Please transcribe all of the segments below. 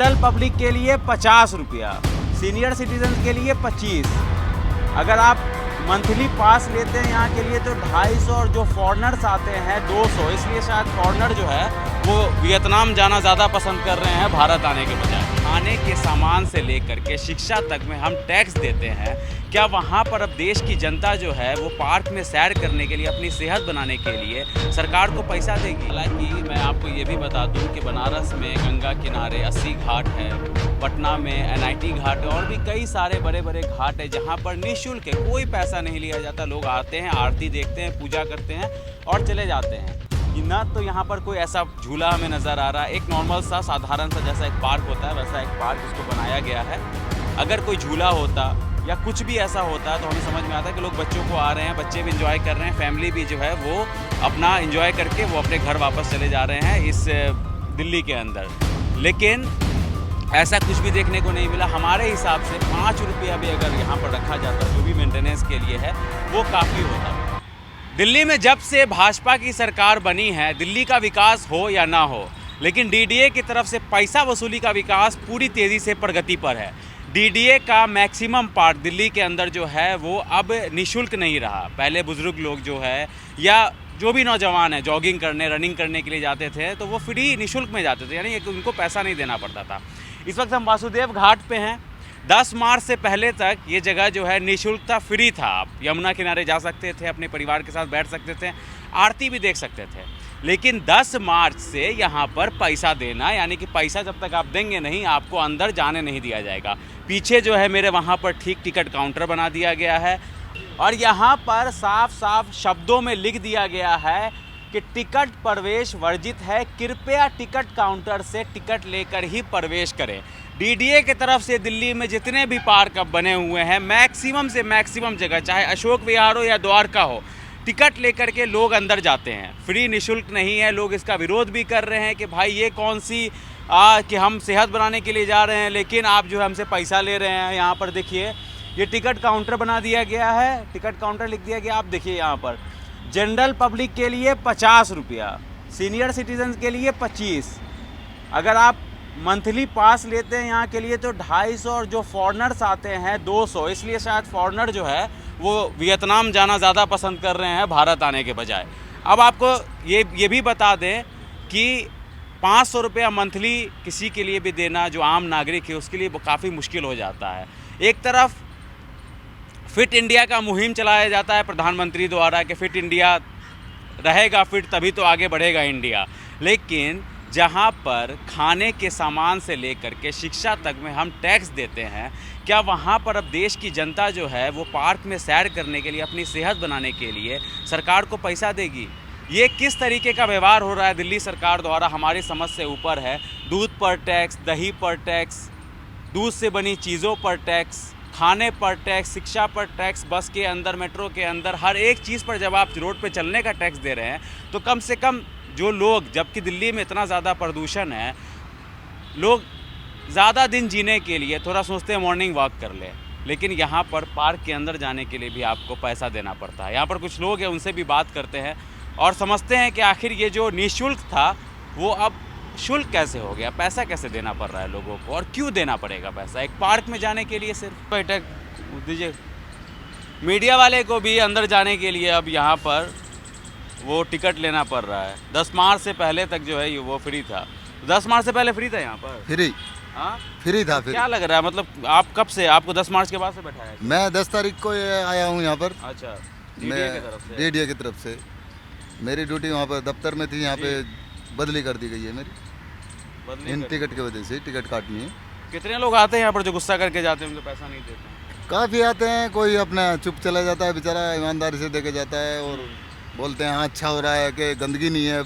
General public के लिए 50 रुपया, सीनियर सिटीजन के लिए 25। अगर आप मंथली पास लेते हैं यहाँ के लिए तो 250 और जो फॉरेनर्स आते हैं 200। इसलिए शायद फॉरेनर जो है वो वियतनाम जाना ज़्यादा पसंद कर रहे हैं भारत आने के बजाय। खाने के सामान से लेकर के शिक्षा तक में हम टैक्स देते हैं। क्या वहाँ पर अब देश की जनता जो है वो पार्क में सैर करने के लिए, अपनी सेहत बनाने के लिए सरकार को पैसा देगी? हालांकि मैं आपको ये भी बता दूं कि बनारस में गंगा किनारे 80 घाट है, पटना में NIT घाट है और भी कई सारे बड़े बड़े घाट है जहाँ पर निःशुल्क है, कोई पैसा नहीं लिया जाता। लोग आते हैं, आरती देखते हैं, पूजा करते हैं और चले जाते हैं। ना तो यहाँ पर कोई ऐसा झूला हमें नज़र आ रहा है। एक नॉर्मल सा साधारण सा जैसा एक पार्क होता है वैसा एक पार्क इसको बनाया गया है। अगर कोई झूला होता या कुछ भी ऐसा होता तो हमें समझ में आता कि लोग बच्चों को आ रहे हैं, बच्चे भी इंजॉय कर रहे हैं, फैमिली भी जो है वो अपना इंजॉय करके वो अपने घर वापस चले जा रहे हैं इस दिल्ली के अंदर। लेकिन ऐसा कुछ भी देखने को नहीं मिला। हमारे हिसाब से 5 रुपया भी अगर यहाँ पर रखा जाता जो भी मेंटेनेंस के लिए है वो काफ़ी होता। दिल्ली में जब से भाजपा की सरकार बनी है, दिल्ली का विकास हो या ना हो, लेकिन DDA की तरफ से पैसा वसूली का विकास पूरी तेज़ी से प्रगति पर है। DDA का मैक्सिमम पार्ट दिल्ली के अंदर जो है वो अब निःशुल्क नहीं रहा। पहले बुज़ुर्ग लोग जो है या जो भी नौजवान है जॉगिंग करने, रनिंग करने के लिए जाते थे तो वो फ्री निःशुल्क में जाते थे, यानी उनको पैसा नहीं देना पड़ता था। इस वक्त हम वासुदेव घाट पे हैं। 10 मार्च से पहले तक ये जगह जो है निःशुल्क था, फ्री था। आप यमुना किनारे जा सकते थे, अपने परिवार के साथ बैठ सकते थे, आरती भी देख सकते थे। लेकिन 10 मार्च से यहाँ पर पैसा देना, यानी कि पैसा जब तक आप देंगे नहीं आपको अंदर जाने नहीं दिया जाएगा। पीछे जो है मेरे वहाँ पर ठीक टिकट काउंटर बना दिया गया है और यहाँ पर साफ साफ शब्दों में लिख दिया गया है कि टिकट प्रवेश वर्जित है, कृपया टिकट काउंटर से टिकट लेकर ही प्रवेश करें। DDA की तरफ से दिल्ली में जितने भी पार्क अब बने हुए हैं, मैक्सिमम से मैक्सिमम जगह, चाहे अशोक विहार हो या द्वारका हो, टिकट लेकर के लोग अंदर जाते हैं। फ्री निःशुल्क नहीं है। लोग इसका विरोध भी कर रहे हैं कि भाई ये कौन सी कि हम सेहत बनाने के लिए जा रहे हैं लेकिन आप जो है हमसे पैसा ले रहे हैं। यहाँ पर देखिए ये टिकट काउंटर बना दिया गया है, टिकट काउंटर लिख दिया गया। आप देखिए यहाँ पर जनरल पब्लिक के लिए 50 रुपया, सीनियर सिटीजन के लिए 25। अगर आप मंथली पास लेते हैं यहाँ के लिए तो 250 और जो फॉरेनर्स आते हैं 200। इसलिए शायद फॉरेनर जो है वो वियतनाम जाना ज़्यादा पसंद कर रहे हैं भारत आने के बजाय। अब आपको ये भी बता दें कि 500 रुपया मंथली किसी के लिए भी देना जो आम नागरिक है उसके लिए काफ़ी मुश्किल हो जाता है। एक तरफ फिट इंडिया का मुहिम चलाया जाता है प्रधानमंत्री द्वारा कि फिट इंडिया रहेगा फिट तभी तो आगे बढ़ेगा इंडिया, लेकिन जहाँ पर खाने के सामान से लेकर के शिक्षा तक में हम टैक्स देते हैं, क्या वहाँ पर अब देश की जनता जो है वो पार्क में सैर करने के लिए, अपनी सेहत बनाने के लिए सरकार को पैसा देगी? ये किस तरीके का व्यवहार हो रहा है दिल्ली सरकार द्वारा हमारी समझ से ऊपर है। दूध पर टैक्स, दही पर टैक्स, दूध से बनी चीज़ों पर टैक्स, खाने पर टैक्स, शिक्षा पर टैक्स, बस के अंदर, मेट्रो के अंदर, हर एक चीज़ पर जब आप रोड पे चलने का टैक्स दे रहे हैं तो कम से कम जो लोग, जबकि दिल्ली में इतना ज़्यादा प्रदूषण है, लोग ज़्यादा दिन जीने के लिए थोड़ा सोचते हैं मॉर्निंग वॉक कर ले, लेकिन यहाँ पर पार्क के अंदर जाने के लिए भी आपको पैसा देना पड़ता है। यहाँ पर कुछ लोग हैं उनसे भी बात करते हैं और समझते हैं कि आखिर ये जो निःशुल्क था वो अब शुल्क कैसे हो गया, पैसा कैसे देना पड़ रहा है लोगों को और क्यों देना पड़ेगा पैसा एक पार्क में जाने के लिए? सिर्फ बैठक दीजिए। मीडिया वाले को भी अंदर जाने के लिए अब यहाँ पर वो टिकट लेना पड़ रहा है। 10 मार्च से पहले तक जो है वो फ्री था। 10 मार्च से पहले फ्री था यहाँ पर? फ्री। हाँ फ्री था। फ्री। क्या लग रहा है, मतलब आप कब से, आपको 10 मार्च के बाद से बैठाया है? मैं 10 तारीख को आया हूँ यहाँ पर। अच्छा, DDA की तरफ से मेरी ड्यूटी वहाँ पर दफ्तर में थी, यहाँ पे बदली कर दी गई है मेरी इन टिकट की वजह से। टिकट काटनी है। कितने लोग आते हैं यहाँ पर जो गुस्सा करके जाते हैं, उनको पैसा नहीं देते हैं? काफ़ी आते हैं, कोई अपना चुप चला जाता है बेचारा, ईमानदारी से दे के जाता है और बोलते हैं हाँ अच्छा हो रहा है कि गंदगी नहीं है।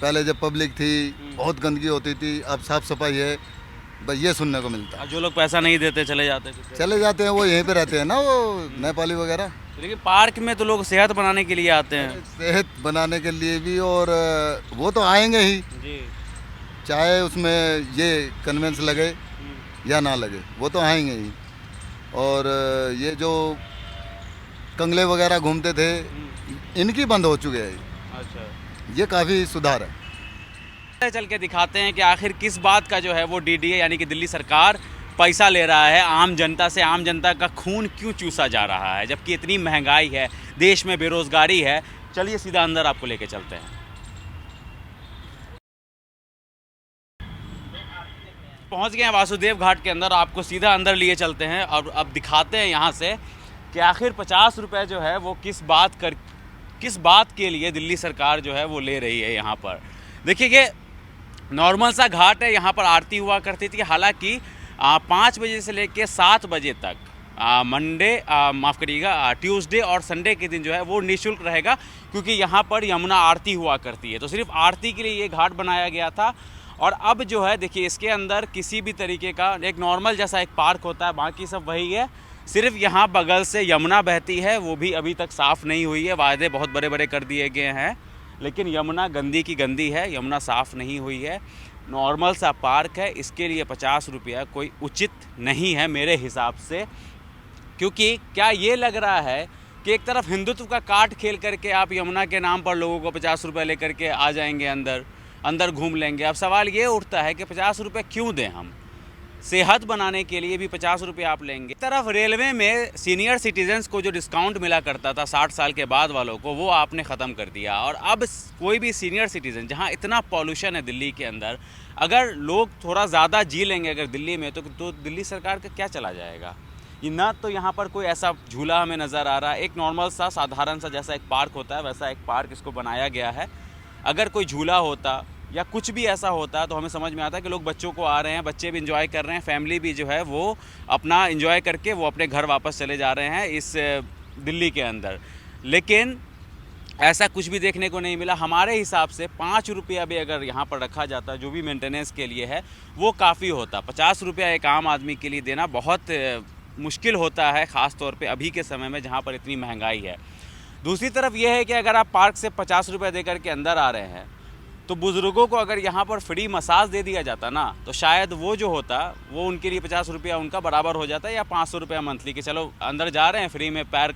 पहले जब पब्लिक थी बहुत गंदगी होती थी, अब साफ़ सफाई है, बस ये सुनने को मिलता है। जो लोग पैसा नहीं देते चले जाते हैं वो यहीं पे रहते हैं ना, वो नेपाली वगैरह। लेकिन पार्क में तो लोग सेहत बनाने के लिए आते हैं। सेहत बनाने के लिए भी, और वो तो आएंगे ही जी, चाहे उसमें ये कन्वेंस लगे या ना लगे, वो तो आएंगे ही। और ये जो कंगले वगैरह घूमते थे इनकी बंद हो चुके हैं। अच्छा, ये काफ़ी सुधार है। चल के दिखाते हैं कि आखिर किस बात का जो है वो डीडीए यानी कि दिल्ली सरकार पैसा ले रहा है आम जनता से, आम जनता का खून क्यों चूसा जा रहा है जबकि इतनी महंगाई है, देश में बेरोजगारी है। चलिए सीधा अंदर आपको लेके चलते हैं। पहुंच गए हैं वासुदेव घाट के अंदर, आपको सीधा अंदर लिए चलते हैं और अब दिखाते हैं यहाँ से कि आखिर 50 रुपये जो है वो किस बात के लिए दिल्ली सरकार जो है वो ले रही है यहाँ पर। देखिए ये नॉर्मल सा घाट है, यहाँ पर आरती हुआ करती थी। हालांकि 5 बजे से लेकर 7 बजे तक माफ़ करिएगा ट्यूसडे और संडे के दिन जो है वो निःशुल्क रहेगा, क्योंकि यहाँ पर यमुना आरती हुआ करती है। तो सिर्फ आरती के लिए ये घाट बनाया गया था। और अब जो है देखिए इसके अंदर किसी भी तरीके का एक नॉर्मल जैसा एक पार्क होता है, बाकी सब वही है। सिर्फ यहाँ बगल से यमुना बहती है, वो भी अभी तक साफ़ नहीं हुई है। वादे बहुत बड़े बड़े कर दिए गए हैं, लेकिन यमुना गंदी की गंदी है, यमुना साफ़ नहीं हुई है। नॉर्मल सा पार्क है, इसके लिए 50 रुपया कोई उचित नहीं है मेरे हिसाब से। क्योंकि क्या ये लग रहा है कि एक तरफ हिंदुत्व का काट खेल करके आप यमुना के नाम पर लोगों को 50 रुपये लेकर के आ जाएंगे, अंदर घूम लेंगे। अब सवाल ये उठता है कि 50 रुपये क्यों दें हम? सेहत बनाने के लिए भी 50 रुपये आप लेंगे। एक तरफ रेलवे में सीनियर सिटीजन्स को जो डिस्काउंट मिला करता था 60 साल के बाद वालों को, वो आपने ख़त्म कर दिया। और अब कोई भी सीनियर सिटीज़न, जहाँ इतना पॉल्यूशन है दिल्ली के अंदर, अगर लोग थोड़ा ज़्यादा जी लेंगे अगर दिल्ली में, तो दिल्ली सरकार का क्या चला जाएगा? ना तो यहाँ पर कोई ऐसा झूला हमें नज़र आ रहा है। एक नॉर्मल सा साधारण सा जैसा एक पार्क होता है वैसा एक पार्क इसको बनाया गया है। अगर कोई झूला होता या कुछ भी ऐसा होता है तो हमें समझ में आता है कि लोग बच्चों को आ रहे हैं, बच्चे भी इंजॉय कर रहे हैं, फैमिली भी जो है वो अपना इंजॉय करके वो अपने घर वापस चले जा रहे हैं इस दिल्ली के अंदर। लेकिन ऐसा कुछ भी देखने को नहीं मिला। हमारे हिसाब से 5 रुपया भी अगर यहाँ पर रखा जाता, जो भी मेंटेनेंस के लिए है, वो काफ़ी होता। 50 रुपया एक आम आदमी के लिए देना बहुत मुश्किल होता है, ख़ास तौर पे अभी के समय में जहाँ पर इतनी महंगाई है। दूसरी तरफ यह है कि अगर आप पार्क से 50 रुपये दे करके अंदर आ रहे हैं, तो बुज़ुर्गों को अगर यहाँ पर फ्री मसाज दे दिया जाता ना, तो शायद वो जो होता वो उनके लिए 50 रुपया उनका बराबर हो जाता, या 500 रुपया मंथली, कि चलो अंदर जा रहे हैं फ्री में पैर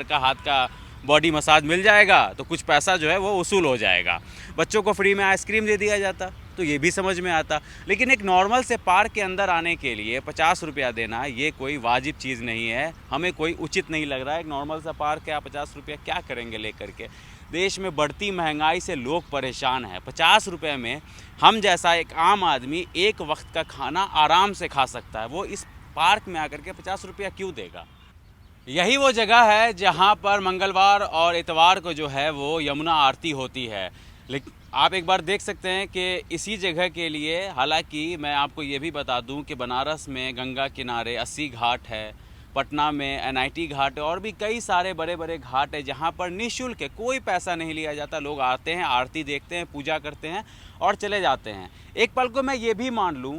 का हाथ का बॉडी मसाज मिल जाएगा, तो कुछ पैसा जो है वो वसूल हो जाएगा। बच्चों को फ्री में आइसक्रीम दे दिया जाता तो ये भी समझ में आता। लेकिन एक नॉर्मल से पार्क के अंदर आने के लिए 50 रुपया देना ये कोई वाजिब चीज़ नहीं है, हमें कोई उचित नहीं लग रहा है। एक नॉर्मल सा पार्क है, आप 50 रुपया क्या करेंगे लेकर के? देश में बढ़ती महंगाई से लोग परेशान हैं। 50 रुपये में हम जैसा एक आम आदमी एक वक्त का खाना आराम से खा सकता है, वो इस पार्क में आकर के 50 रुपया क्यों देगा? यही वो जगह है जहाँ पर मंगलवार और इतवार को जो है वो यमुना आरती होती है। लेकिन आप एक बार देख सकते हैं कि इसी जगह के लिए, हालांकि मैं आपको ये भी बता दूं कि बनारस में गंगा किनारे 80 घाट है, पटना में NIT घाट है, और भी कई सारे बड़े बड़े घाट है जहाँ पर निःशुल्क है, कोई पैसा नहीं लिया जाता। लोग आते हैं, आरती देखते हैं, पूजा करते हैं और चले जाते हैं। एक पल को मैं ये भी मान लूँ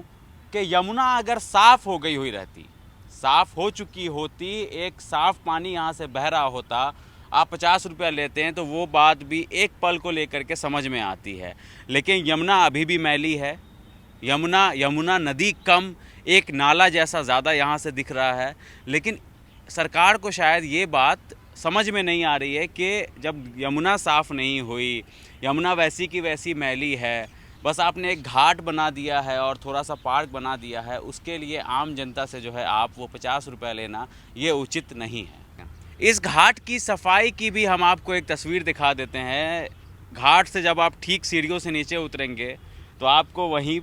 कि यमुना अगर साफ़ हो गई हुई रहती, साफ़ हो चुकी होती, एक साफ़ पानी यहाँ से बह रहा होता, आप 50 रुपया लेते हैं, तो वो बात भी एक पल को लेकर के समझ में आती है। लेकिन यमुना अभी भी मैली है। यमुना नदी कम, एक नाला जैसा ज़्यादा यहाँ से दिख रहा है। लेकिन सरकार को शायद ये बात समझ में नहीं आ रही है कि जब यमुना साफ़ नहीं हुई, यमुना वैसी की वैसी मैली है, बस आपने एक घाट बना दिया है और थोड़ा सा पार्क बना दिया है, उसके लिए आम जनता से जो है आप वो 50 रुपये लेना ये उचित नहीं है। इस घाट की सफाई की भी हम आपको एक तस्वीर दिखा देते हैं। घाट से जब आप ठीक सीढ़ियों से नीचे उतरेंगे तो आपको वहीं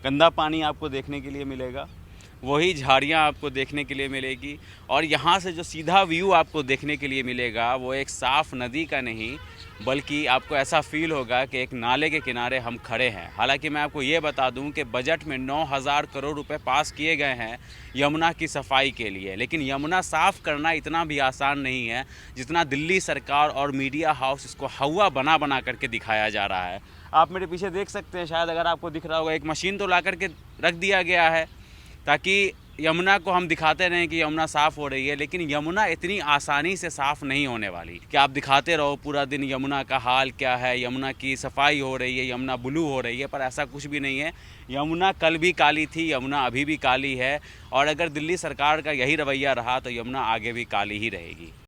गंदा पानी आपको देखने के लिए मिलेगा, वही झाड़ियाँ आपको देखने के लिए मिलेगी, और यहाँ से जो सीधा व्यू आपको देखने के लिए मिलेगा वो एक साफ़ नदी का नहीं, बल्कि आपको ऐसा फील होगा कि एक नाले के किनारे हम खड़े हैं। हालांकि मैं आपको ये बता दूं कि बजट में 9,000 करोड़ रुपए पास किए गए हैं यमुना की सफाई के लिए, लेकिन यमुना साफ़ करना इतना भी आसान नहीं है जितना दिल्ली सरकार और मीडिया हाउस इसको हवा बना करके दिखाया जा रहा है। आप मेरे पीछे देख सकते हैं, शायद अगर आपको दिख रहा होगा, एक मशीन तो ला करके रख दिया गया है ताकि यमुना को हम दिखाते रहें कि यमुना साफ़ हो रही है। लेकिन यमुना इतनी आसानी से साफ़ नहीं होने वाली कि आप दिखाते रहो पूरा दिन यमुना का हाल क्या है, यमुना की सफाई हो रही है, यमुना ब्लू हो रही है, पर ऐसा कुछ भी नहीं है। यमुना कल भी काली थी, यमुना अभी भी काली है, और अगर दिल्ली सरकार का यही रवैया रहा तो यमुना आगे भी काली ही रहेगी।